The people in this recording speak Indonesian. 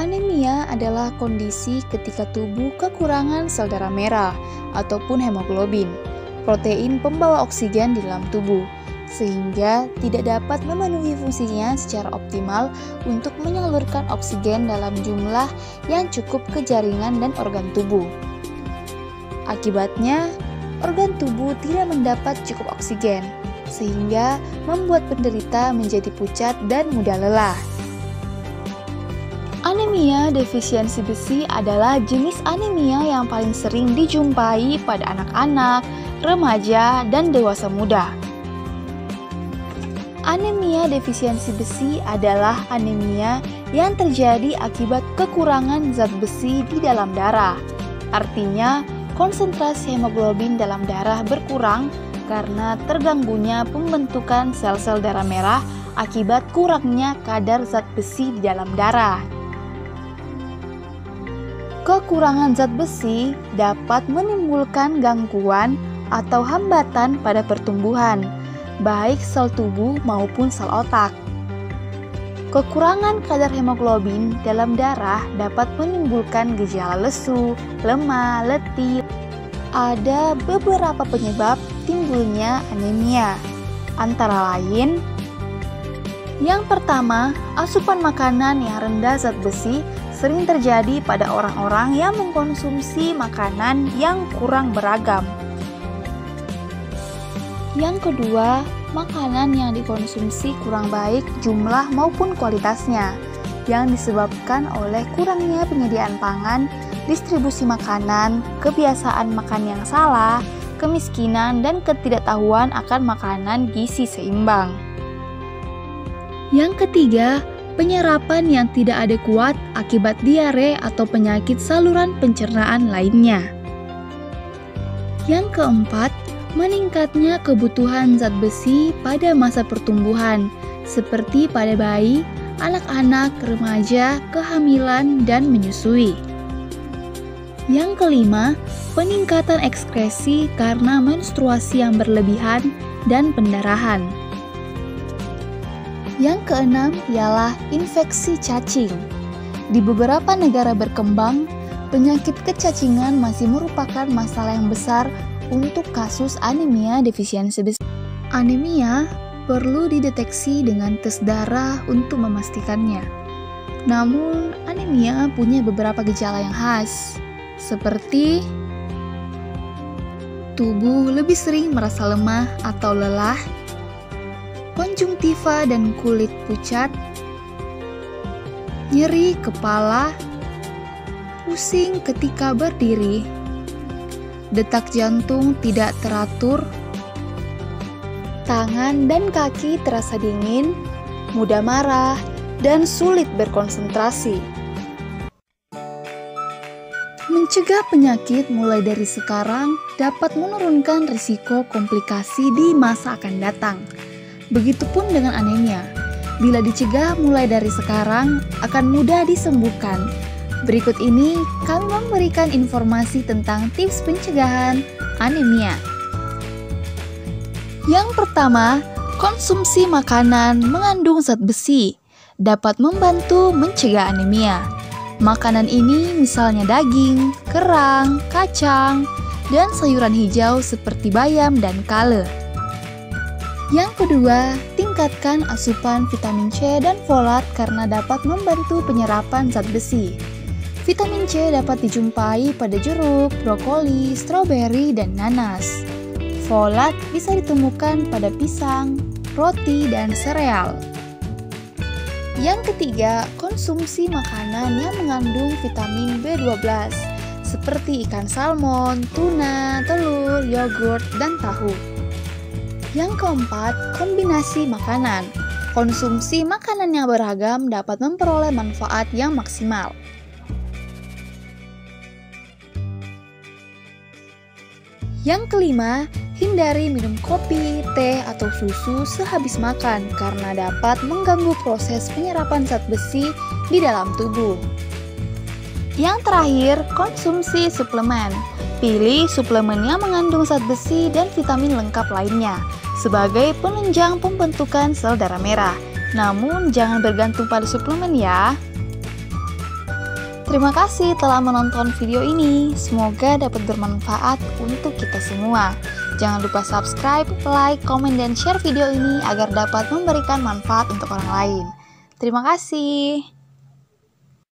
Anemia adalah kondisi ketika tubuh kekurangan sel darah merah ataupun hemoglobin, protein pembawa oksigen di dalam tubuh, sehingga tidak dapat memenuhi fungsinya secara optimal untuk menyalurkan oksigen dalam jumlah yang cukup ke jaringan dan organ tubuh. Akibatnya, organ tubuh tidak mendapat cukup oksigen, sehingga membuat penderita menjadi pucat dan mudah lelah. Anemia defisiensi besi adalah jenis anemia yang paling sering dijumpai pada anak-anak, remaja, dan dewasa muda. Anemia defisiensi besi adalah anemia yang terjadi akibat kekurangan zat besi di dalam darah. Artinya, konsentrasi hemoglobin dalam darah berkurang karena terganggunya pembentukan sel-sel darah merah akibat kurangnya kadar zat besi di dalam darah. Kekurangan zat besi dapat menimbulkan gangguan atau hambatan pada pertumbuhan, baik sel tubuh maupun sel otak. Kekurangan kadar hemoglobin dalam darah dapat menimbulkan gejala lesu, lemah, letih. Ada beberapa penyebab timbulnya anemia, antara lain: yang pertama, asupan makanan yang rendah zat besi sering terjadi pada orang-orang yang mengkonsumsi makanan yang kurang beragam. Yang kedua, makanan yang dikonsumsi kurang baik jumlah maupun kualitasnya, yang disebabkan oleh kurangnya penyediaan pangan, distribusi makanan, kebiasaan makan yang salah, kemiskinan, dan ketidaktahuan akan makanan gizi seimbang. Yang ketiga, penyerapan yang tidak adekuat akibat diare atau penyakit saluran pencernaan lainnya. Yang keempat, meningkatnya kebutuhan zat besi pada masa pertumbuhan, seperti pada bayi, anak-anak, remaja, kehamilan, dan menyusui. Yang kelima, peningkatan ekskresi karena menstruasi yang berlebihan dan pendarahan. Yang keenam ialah infeksi cacing. Di beberapa negara berkembang, penyakit kecacingan masih merupakan masalah yang besar untuk kasus anemia defisiensi besi. Anemia perlu dideteksi dengan tes darah untuk memastikannya. Namun, anemia punya beberapa gejala yang khas, seperti tubuh lebih sering merasa lemah atau lelah, konjungtiva dan kulit pucat, nyeri kepala, pusing ketika berdiri, detak jantung tidak teratur, tangan dan kaki terasa dingin, mudah marah, dan sulit berkonsentrasi. Mencegah penyakit mulai dari sekarang dapat menurunkan risiko komplikasi di masa akan datang. Begitupun dengan anemia. Bila dicegah mulai dari sekarang, akan mudah disembuhkan. Berikut ini kami memberikan informasi tentang tips pencegahan anemia. Yang pertama, konsumsi makanan mengandung zat besi dapat membantu mencegah anemia. Makanan ini misalnya daging, kerang, kacang, dan sayuran hijau seperti bayam dan kale. Yang kedua, tingkatkan asupan vitamin C dan folat karena dapat membantu penyerapan zat besi. Vitamin C dapat dijumpai pada jeruk, brokoli, stroberi, dan nanas. Folat bisa ditemukan pada pisang, roti, dan sereal. Yang ketiga, konsumsi makanan yang mengandung vitamin B12 seperti ikan salmon, tuna, telur, yogurt, dan tahu. Yang keempat, kombinasi makanan. Konsumsi makanan yang beragam dapat memperoleh manfaat yang maksimal. Yang kelima, hindari minum kopi, teh, atau susu sehabis makan karena dapat mengganggu proses penyerapan zat besi di dalam tubuh. Yang terakhir, konsumsi suplemen. Pilih suplemen yang mengandung zat besi dan vitamin lengkap lainnya sebagai penunjang pembentukan sel darah merah. Namun, jangan bergantung pada suplemen ya. Terima kasih telah menonton video ini. Semoga dapat bermanfaat untuk kita semua. Jangan lupa subscribe, like, komen, dan share video ini agar dapat memberikan manfaat untuk orang lain. Terima kasih.